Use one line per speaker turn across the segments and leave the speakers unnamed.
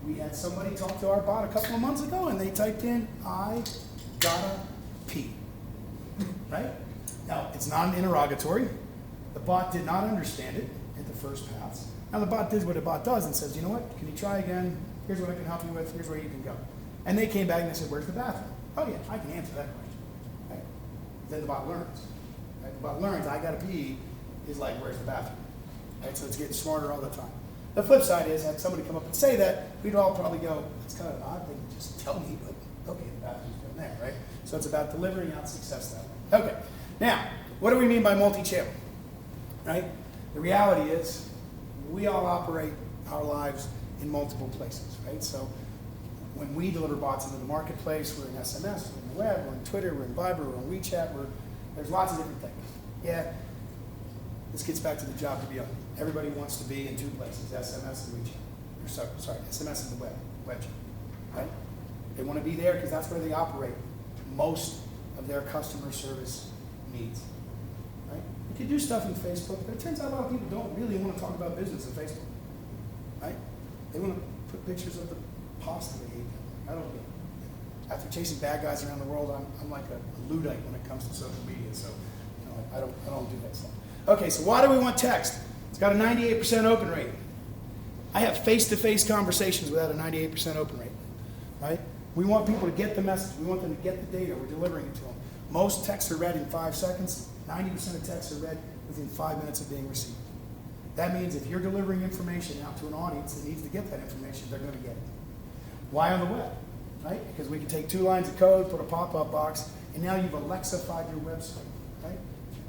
We had somebody talk to our bot a couple of months ago, and they typed in, I gotta pee, right? Now, it's not an interrogatory. The bot did not understand it at the first pass. Now, the bot did what a bot does and says, you know what, can you try again? Here's what I can help you with. Here's where you can go. And they came back and they said, where's the bathroom? Oh, yeah, I can answer that question. Right? Then the bot learns. Right? The bot learns, I gotta pee, is like, where's the bathroom? Right? So it's getting smarter all the time. The flip side is, had somebody come up and say that, we'd all probably go, it's kind of an odd thing to just tell me, but okay, the bathroom's down there, right? So it's about delivering out success that way. Okay, now, what do we mean by multi-channel, right? The reality is, we all operate our lives in multiple places, right? So when we deliver bots into the marketplace, we're in SMS, we're in the web, we're in Twitter, we're in Viber, we're on WeChat, there's lots of different things. Yeah, this gets back to the job to be on. Everybody wants to be in two places, SMS and WeChat. Sorry, SMS and the web chat, right? They want to be there because that's where they operate most of their customer service needs, right? You can do stuff in Facebook, but it turns out a lot of people don't really want to talk about business in Facebook, right? They want to put pictures of the pasta they ate. I don't get it. After chasing bad guys around the world, I'm like a Luddite when it comes to social media, so I don't do that stuff. Okay, so why do we want text? It's got a 98% open rate. I have face-to-face conversations without a 98% open rate, right? We want people to get the message. We want them to get the data. We're delivering it to them. Most texts are read in 5 seconds. 90% of texts are read within 5 minutes of being received. That means if you're delivering information out to an audience that needs to get that information, they're going to get it. Why on the web, right? Because we can take 2 lines of code, put a pop-up box, and now you've Alexa-fied your website, right?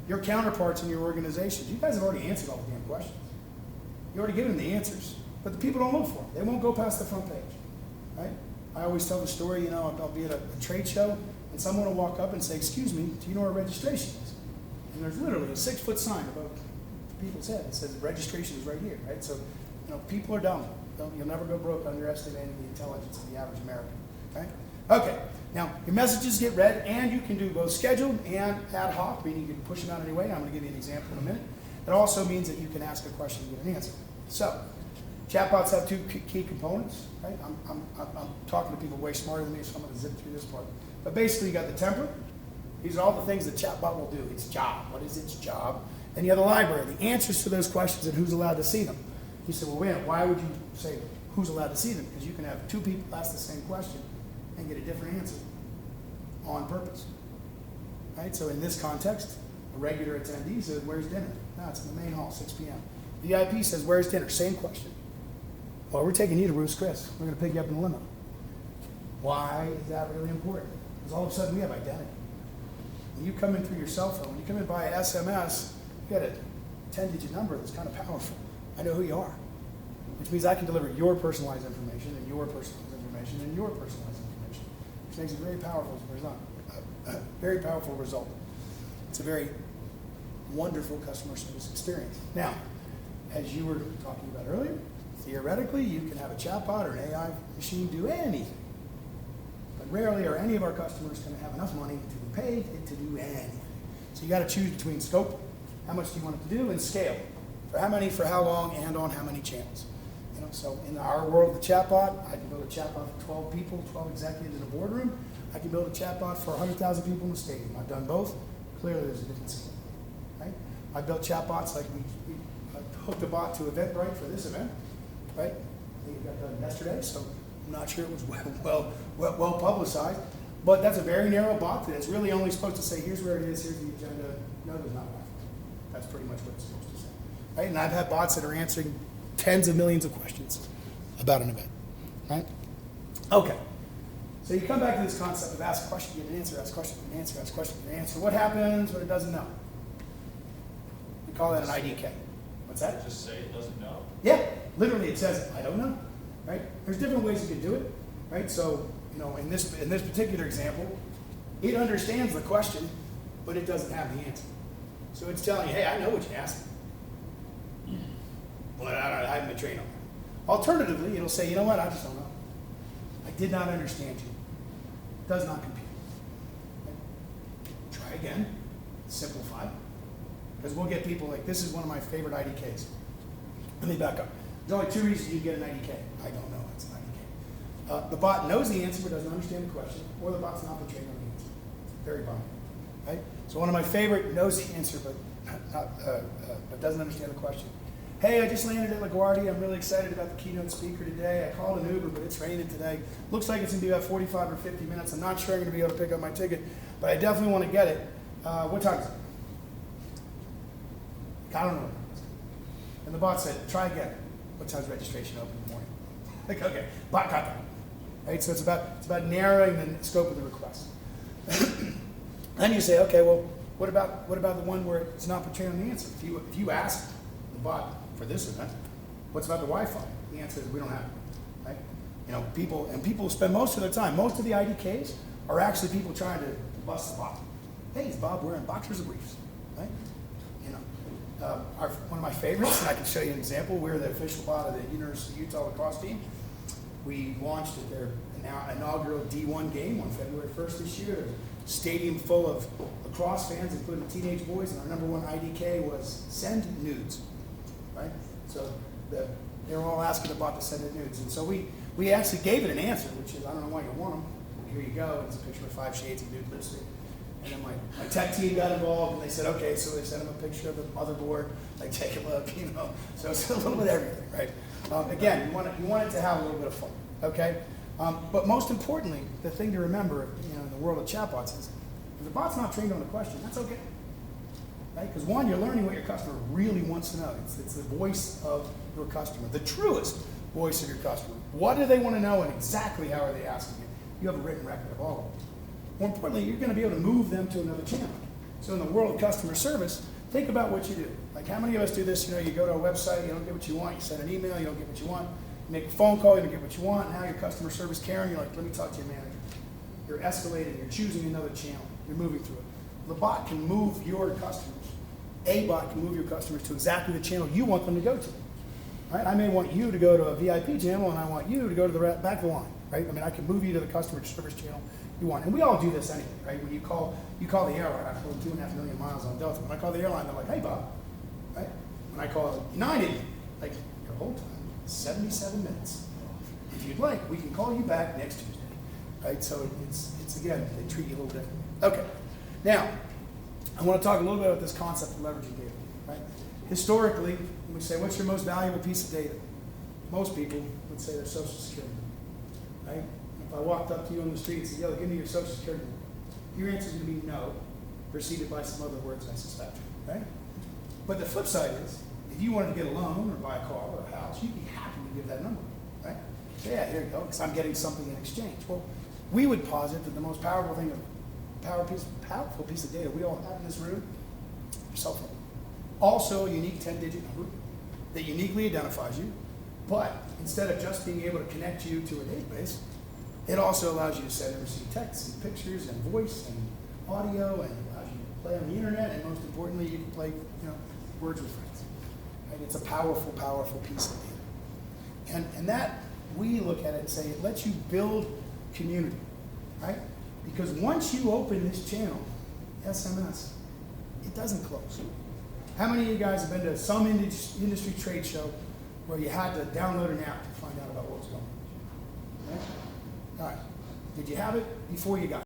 Your counterparts in your organizations, you guys have already answered all the damn questions. You already given them the answers, but the people don't look for them. They won't go past the front page, right? I always tell the story, I'll be at a trade show, and someone will walk up and say, excuse me, do you know where registration is? And there's literally a 6-foot sign above people's head that says registration is right here, right? So, people are dumb. You'll never go broke underestimating the intelligence of the average American, okay? Okay, now your messages get read, and you can do both scheduled and ad hoc, meaning you can push them out anyway. I'm going to give you an example in a minute. It also means that you can ask a question and get an answer. So, chatbots have 2 key components, right? I'm talking to people way smarter than me, so I'm going to zip through this part. But basically, you got the template. These are all the things the chatbot will do. Its job. What is its job? Then you have the library, the answers to those questions and who's allowed to see them. You say, well, wait a minute, why would you say who's allowed to see them? Because you can have 2 people ask the same question and get a different answer on purpose, right? So in this context, a regular attendee says, where's dinner? No, it's in the main hall, 6 p.m. VIP says, where's dinner? Same question. Well, we're taking you to Ruth's Chris. We're going to pick you up in a limo. Why is that really important? Because all of a sudden we have identity. When you come in through your cell phone, when you come in by SMS, you got a 10-digit number that's kind of powerful. I know who you are, which means I can deliver your personalized information and your personalized information and your personalized information, which makes it very powerful result. Very powerful result. It's a very wonderful customer service experience. Now, as you were talking about earlier, theoretically, you can have a chatbot or an AI machine do anything. But rarely are any of our customers going to have enough money to be paid to do anything. So you got to choose between scope, how much do you want it to do, and scale. For how many, for how long, and on how many channels. So in our world of the chatbot, I can build a chatbot for 12 people, 12 executives in a boardroom. I can build a chatbot for 100,000 people in the stadium. I've done both. Clearly there's a different scale, right? I built chatbots like we hooked a bot to Eventbrite for this event, right? I think it got done yesterday, so I'm not sure it was well publicized. But that's a very narrow bot that's really only supposed to say, here's where it is, here's the agenda. No, there's not Wi-Fi. That's pretty much what it's supposed to say. Right? And I've had bots that are answering tens of millions of questions about an event, right? Okay, so you come back to this concept of ask a question, get an answer, ask a question, get an answer, ask a question, get an answer. What happens when it doesn't know? We call that an IDK. What's that?
Just say it doesn't know.
Yeah, literally it says, I don't know, right? There's different ways you can do it, right? So, in this particular example, it understands the question, but it doesn't have the answer. So it's telling you, hey, I know what you asked me, but I haven't been trained on that. Alternatively, it'll say, you know what, I just don't know. I did not understand you. It does not compute. Right? Try again, simplify. Because we'll get people like, this is one of my favorite IDKs. Let me back up. There's only 2 reasons you get an IDK. I don't know, it's an IDK. The bot knows the answer but doesn't understand the question, or the bot's not been trained on the answer. Very binary, right? So one of my favorite knows the answer but doesn't understand the question. Hey, I just landed at LaGuardia. I'm really excited about the keynote speaker today. I called an Uber, but it's raining today. Looks like it's going to be about 45 or 50 minutes. I'm not sure I'm going to be able to pick up my ticket, but I definitely want to get it. What time is it? I don't know. And the bot said, try again. What time's registration open in the morning? Like, okay, bot got that. Right? So it's about narrowing the scope of the request. Then you say, okay, well, what about the one where it's not portraying the answer? If you ask the bot for this event, what's about the Wi-Fi? The answer is we don't have it. Right? You know, people spend most of their time, most of the IDKs are actually people trying to bust the bot. Hey, is Bob wearing boxers or briefs? Right? You know, one of my favorites, and I can show you an example. We're the official bot of the University of Utah lacrosse team. We launched at their inaugural D1 game on February 1st this year. There's a stadium full of lacrosse fans, including teenage boys, and our number one IDK was send nudes, right? So they were all asking the bot to send in nudes. And so we actually gave it an answer, which is, I don't know why you want them. Here you go. It's a picture of 5 shades of nude lipstick. And then my tech team got involved, and they said, okay, so they sent him a picture of the motherboard, like, take a look, you know. So it's a little bit of everything, right? Again, you want it to have a little bit of fun, okay? But most importantly, the thing to remember, you know, in the world of chatbots is, if the bot's not trained on a question, that's okay, right? Because one, you're learning what your customer really wants to know. It's the voice of your customer, the truest voice of your customer. What do they want to know, and exactly how are they asking it? You have a written record of all of it. More importantly, you're going to be able to move them to another channel. So in the world of customer service, think about what you do. Like, how many of us do this? You know, you go to a website, you don't get what you want, you send an email, you don't get what you want, you make a phone call, you don't get what you want, now your customer service caring, you're like, let me talk to your manager. You're escalating, you're choosing another channel, you're moving through it. The bot can move your customers. A bot can move your customers to exactly the channel you want them to go to. Right? I may want you to go to a VIP channel, and I want you to go to the back of the line. Right? I mean, I can move you to the customer service channel you want. And we all do this anyway, right? When you call the airline, I flew 2.5 million miles on Delta. When I call the airline, they're like, hey, Bob. Right? When I call United, like, your whole time, 77 minutes. If you'd like, we can call you back next Tuesday. Right? So it's again, they treat you a little differently. Okay. Now, I want to talk a little bit about this concept of leveraging data. Right? Historically, when we say, what's your most valuable piece of data? Most people would say their social security. Right? If I walked up to you on the street and said, yo, give me your social security number, your answer is going to be no, preceded by some other words, I suspect. Right? But the flip side is, if you wanted to get a loan or buy a car or a house, you'd be happy to give that number. Right? So yeah, here you go, because I'm getting something in exchange. Well, we would posit that the most powerful piece of data we all have in this room, your cell phone. Also a unique 10-digit number that uniquely identifies you, but instead of just being able to connect you to a database, it also allows you to send and receive texts and pictures and voice and audio, and allows you to play on the internet, and most importantly, you can play, you know, words with friends. Right? It's a powerful, powerful piece of data. And that, we look at it and say, it lets you build community, right? Because once you open this channel, SMS, it doesn't close. How many of you guys have been to some industry trade show where you had to download an app to find out about what was going on? Right? All right. Did you have it before you got it?